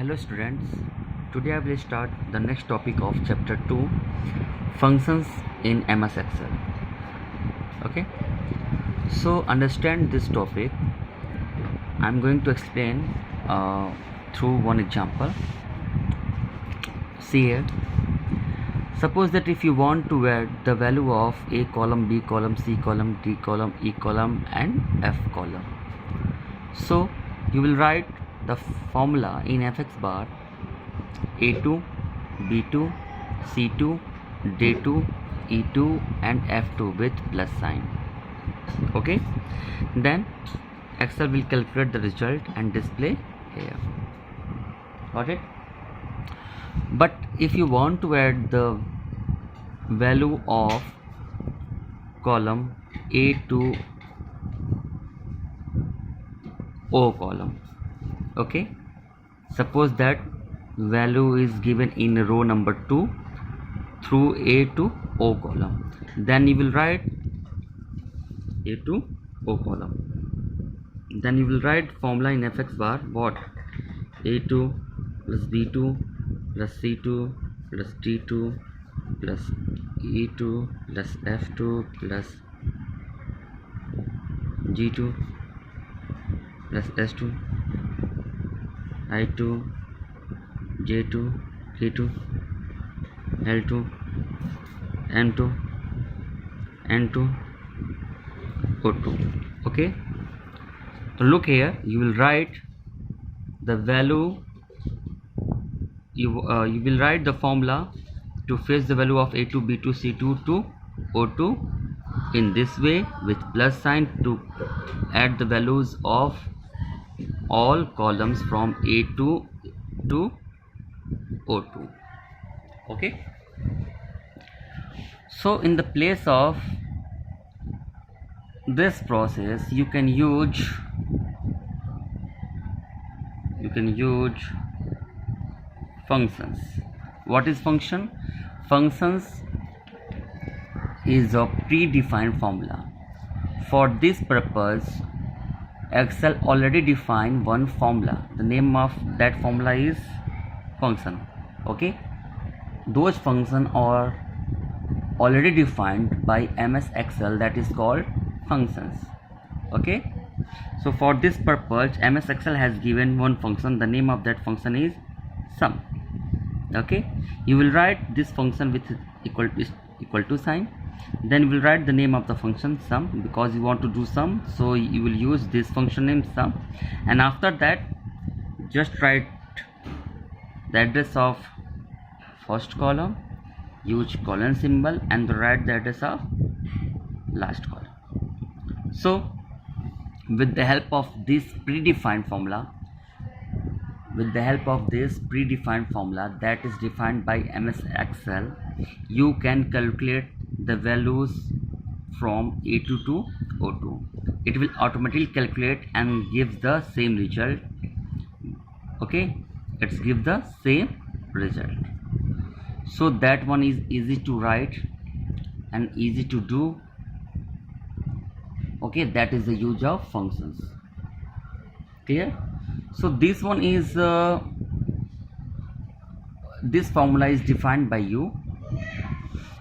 Hello students, today I will start the next topic of chapter 2, functions in MS Excel. Okay, so understand this topic. I'm going to explain through one example. See here, suppose that if you want to add the value of A column, B column, C column, D column, E column and F column, so you will write the formula in FX bar A2, B2, C2, D2, E2 and F2 with plus sign. Okay, then Excel will calculate the result and display here. Got it? But if you want to add the value of column A to O column, okay, suppose that value is given in row number 2 through A to O column, then you will write A to O column, then you will write formula in FX bar what A2 plus B2 plus C2 plus D2 plus E2 plus F2 plus G2 plus S2 I2 J2 K2 L2 M2 N2 O2. Okay, so look here, you will write the value, you will write the formula to fetch the value of A2 B2 C2 to O2 in this way with plus sign to add the values of all columns from A2 to O2. Okay, so in the place of this process you can use functions. What is function? Functions is a predefined formula. For this purpose Excel already defined one formula. The name of that formula is function. Okay, those functions are already defined by MS Excel, that is called functions. Okay, so for this purpose MS Excel has given one function. The name of that function is sum. Okay, you will write this function with equal to sign, then you will write the name of the function sum, because you want to do sum, so you will use this function name sum, and after that just write the address of first column, use colon symbol, and write the address of last column. So with the help of this predefined formula, that is defined by MS Excel, you can calculate the values from A2 to O2. It will automatically calculate and gives the same result. Okay, it's give the same result. So that one is easy to write and easy to do. Okay, that is the use of functions. Clear? So this one is this formula is defined by you,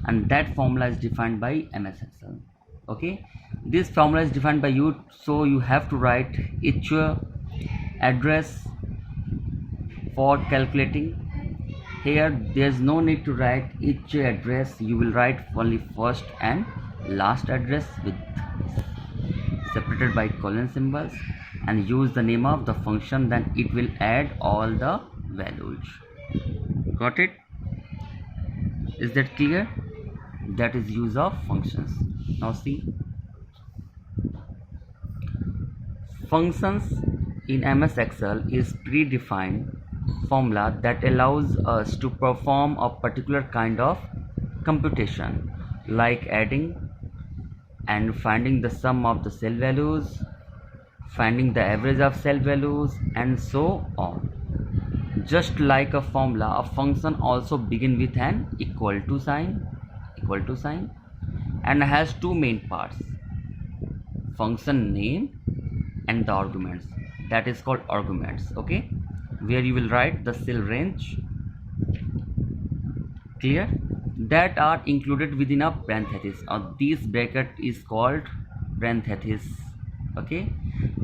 and that formula is defined by MS Excel. Okay, this formula is defined by you, so you have to write each address for calculating. Here there is no need to write each address. You will write only first and last address with separated by colon symbols, and use the name of the function, then it will add all the values. Got it? Is that clear? That is use of functions. Now see, functions in MS Excel is predefined formula that allows us to perform a particular kind of computation, like adding and finding the sum of the cell values, finding the average of cell values, and so on. Just like a formula, a function also begins with an equal to sign, and has two main parts: function name and the arguments, that is called arguments. Okay, where you will write the cell range, clear, that are included within a parenthesis, or this bracket is called parenthesis. Okay,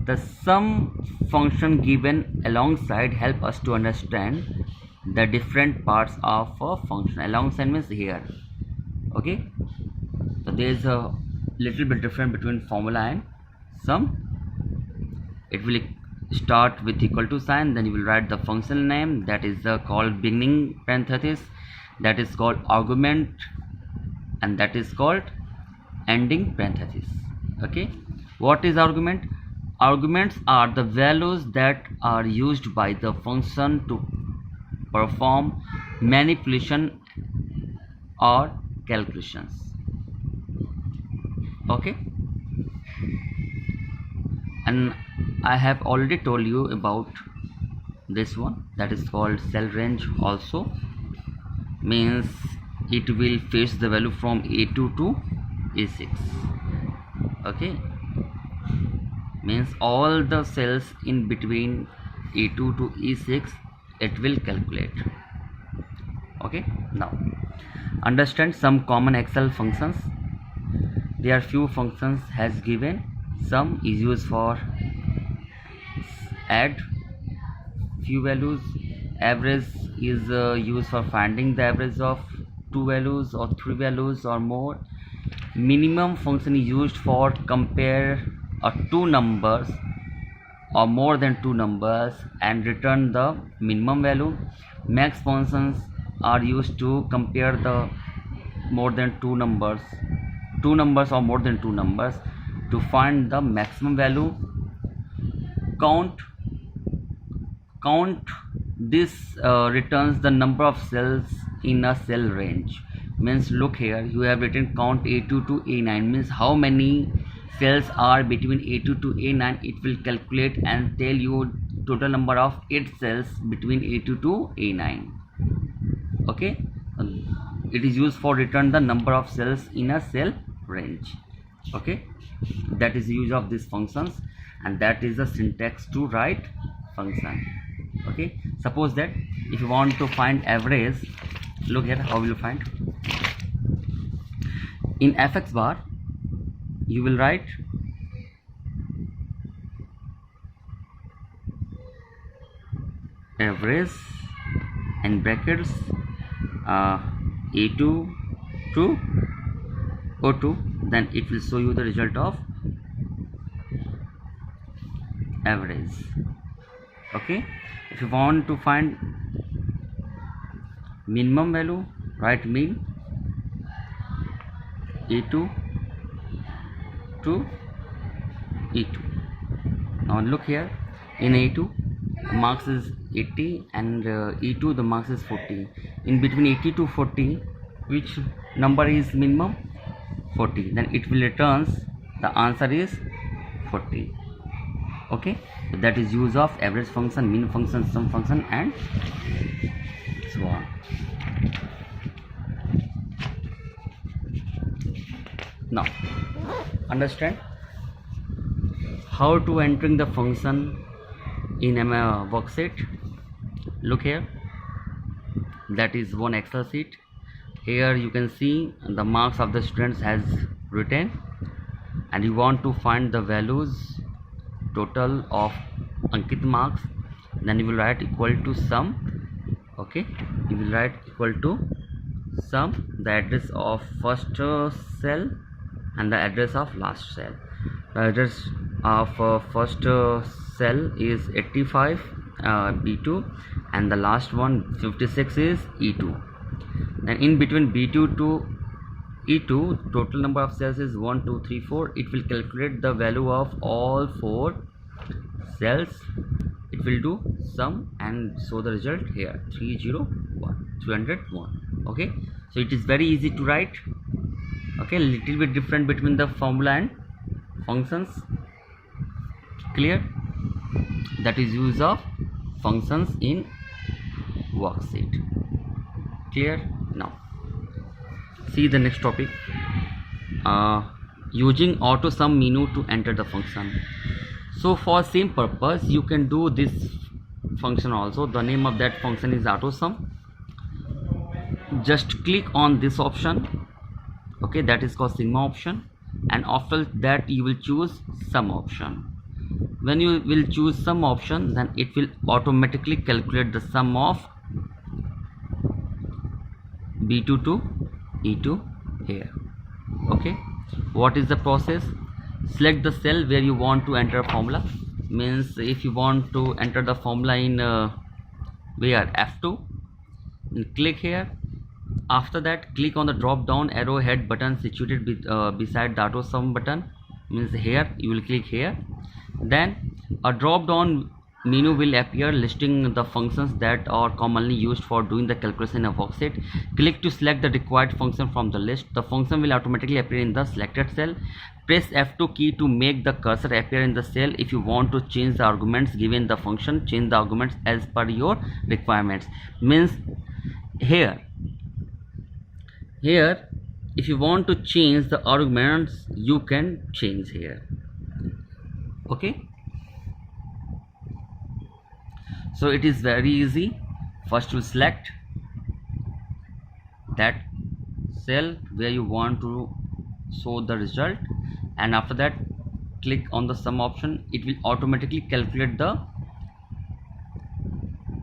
the sum function given alongside help us to understand the different parts of a function. Alongside means here. Okay, so there is a little bit different between formula and sum. It will start with equal to sign, then you will write the function name, that is called beginning parenthesis, that is called argument, and that is called ending parenthesis. Okay, what is argument? Arguments are the values that are used by the function to perform manipulation or calculations. Okay, and I have already told you about this one, that is called cell range. Also means it will fetch the value from A2 to A6. Okay, means all the cells in between A2 to E6 it will calculate. Okay, now understand some common Excel functions. There are few functions has given. Sum is used for add few values. Average is used for finding the average of two values or three values or more. Minimum function is used for compare two numbers or more than two numbers and return the minimum value. Max functions are used to compare the more than two numbers or more than two numbers to find the maximum value. Count this returns the number of cells in a cell range. Means look here, you have written count A2 to A9, means how many cells are between A2 to A9. It will calculate and tell you total number of 8 cells between A2 to A9. Okay, it is used for return the number of cells in a cell range. Okay, that is the use of these functions, and that is the syntax to write function. Okay, suppose that if you want to find average, look here how will you find. In fx bar you will write average and brackets A2 to O2, then it will show you the result of average. Okay, if you want to find minimum value, write min A2 to E2. Now look here, in A2 marks is 80 and E2 the marks is 40. In between 80 to 40, which number is minimum? 40. Then it will returns the answer is 40. Okay, so that is use of average function, min function, sum function, and so on. Now understand how to entering the function in a worksheet. Look here, that is one Excel sheet. Here you can see the marks of the students has written, and you want to find the values total of Ankit marks. Then you will write equal to sum. Okay, you will write equal to sum, the address of first cell and the address of last cell. The address of first cell is 85 B2, and the last one 56 is E2. Then in between B2 to E2 total number of cells is 1 2 3 4. It will calculate the value of all 4 cells. It will do sum and show the result here 301. Okay, so it is very easy to write. Okay, little bit different between the formula and functions. Clear? That is use of functions in worksheet. Clear? Now see the next topic, using auto sum menu to enter the function. So for same purpose you can do this function also. The name of that function is AutoSum. Just click on this option, okay, that is called sigma option, and after that you will choose sum option. When you will choose sum option, then it will automatically calculate the sum of B2 to E2 here. Okay, what is the process? Select the cell where you want to enter formula. Means if you want to enter the formula in where F2, click here. After that, click on the drop down arrowhead button situated beside the AutoSum button. Means here you will click here. Then a drop down menu will appear listing the functions that are commonly used for doing the calculation of worksheet. Click to select the required function from the list. The function will automatically appear in the selected cell. Press F2 key to make the cursor appear in the cell. If you want to change the arguments given the function, change the arguments as per your requirements. Means here if you want to change the arguments, you can change here. Okay, so it is very easy. First you select that cell where you want to show the result, and after that click on the sum option. It will automatically calculate the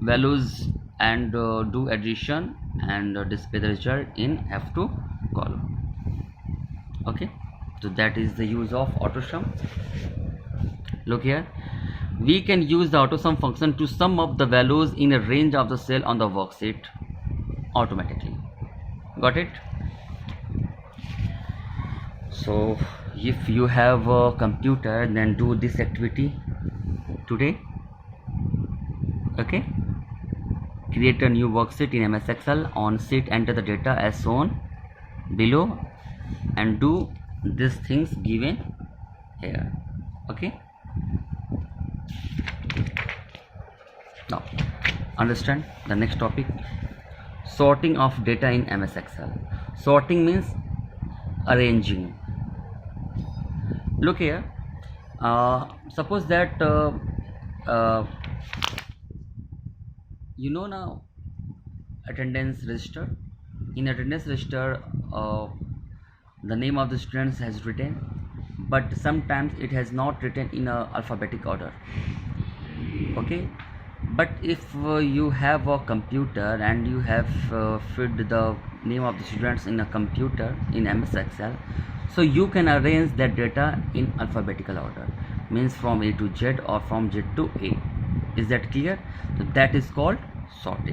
values and do addition and display the result in F2 column. Okay, so that is the use of AutoSum. Look here, we can use the AutoSum function to sum up the values in a range of the cell on the worksheet automatically. Got it? So if you have a computer, then do this activity today. Okay, create a new worksheet in MS Excel. On sheet, enter the data as shown below and do these things given here. Okay, now understand the next topic, sorting of data in MS Excel. Sorting means arranging. Look here, suppose that you know now attendance register. In attendance register, the name of the students has written, but sometimes it has not written in a alphabetic order. Okay, but if you have a computer and you have filled the name of the students in a computer in MS Excel, so you can arrange that data in alphabetical order, means from A to Z or from Z to A. Is that clear? So that is called sorting.